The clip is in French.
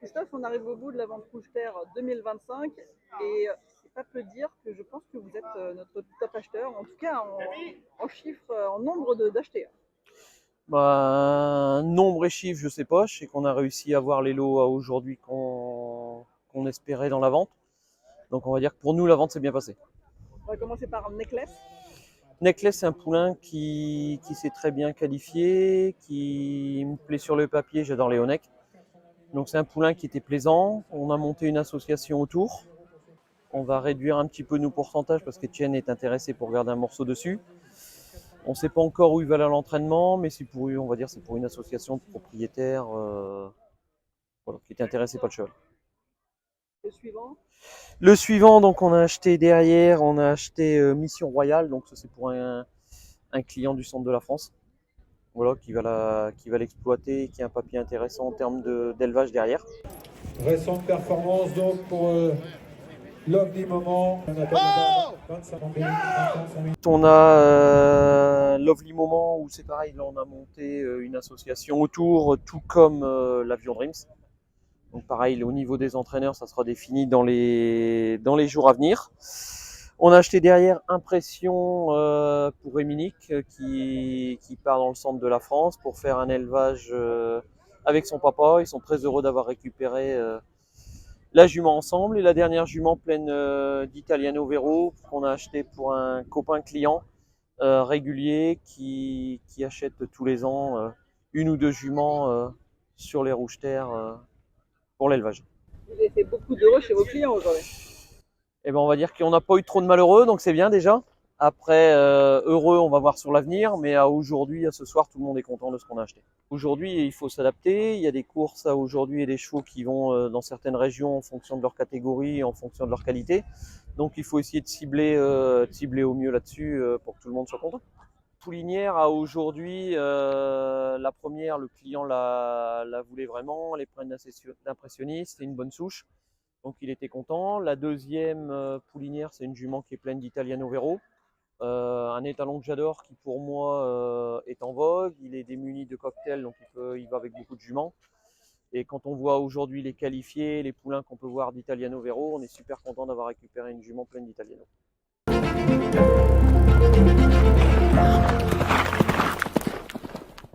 Christophe, on arrive au bout de la vente Rouge-Terre 2025 et c'est pas peu dire que je pense que vous êtes notre top acheteur, en tout cas en chiffres, en nombre d'achetés. Bah, nombre et chiffre, je sais pas. Je sais qu'on a réussi à avoir les lots à aujourd'hui qu'on espérait dans la vente. Donc on va dire que pour nous, la vente s'est bien passée. On va commencer par Necklace. Necklace, c'est un poulain qui s'est très bien qualifié, qui me plaît sur le papier, j'adore les Honeck. Donc c'est un poulain qui était plaisant. On a monté une association autour. On va réduire un petit peu nos pourcentages parce qu'Etienne est intéressé pour garder un morceau dessus. On ne sait pas encore où il va aller à l'entraînement, mais c'est pour, on va dire, c'est pour une association de propriétaires voilà, qui était intéressé par le cheval. Le suivant. Le suivant, donc on a acheté derrière, on a acheté Mission Royale, donc ça c'est pour un client du centre de la France, voilà, qui va l'exploiter, qui a un papier intéressant en termes d'élevage derrière. Récente performance donc pour Love du moment. On a Lovely Moment où c'est pareil, là on a monté une association autour, tout comme l'Avion Dreams. Donc pareil, au niveau des entraîneurs, ça sera défini dans les jours à venir. On a acheté derrière Impression pour Éminique qui part dans le centre de la France pour faire un élevage avec son papa. Ils sont très heureux d'avoir récupéré la jument ensemble. Et la dernière jument pleine d'Italiano Vero qu'on a acheté pour un copain client régulier qui achète tous les ans une ou deux juments sur les rouges-terres pour l'élevage. Vous avez fait beaucoup d'euros chez vos clients aujourd'hui. Et ben on va dire qu'on n'a pas eu trop de malheureux, donc c'est bien déjà. Après, heureux, on va voir sur l'avenir, mais à aujourd'hui, à ce soir, tout le monde est content de ce qu'on a acheté. Aujourd'hui, il faut s'adapter. Il y a des courses à aujourd'hui et des chevaux qui vont dans certaines régions en fonction de leur catégorie, en fonction de leur qualité. Donc il faut essayer de cibler au mieux là-dessus pour que tout le monde soit content. Poulinière à aujourd'hui, la première, le client la voulait vraiment, les prennent d'impressionniste, c'est une bonne souche. Donc il était content. La deuxième poulinière, c'est une jument qui est pleine d'Italiano Vero. Un étalon que j'adore qui pour moi est en vogue. Il est démuni de cocktail, donc il va avec beaucoup de juments. Et quand on voit aujourd'hui les qualifiés, les poulains qu'on peut voir d'Italiano Vero, on est super content d'avoir récupéré une jument pleine d'Italiano.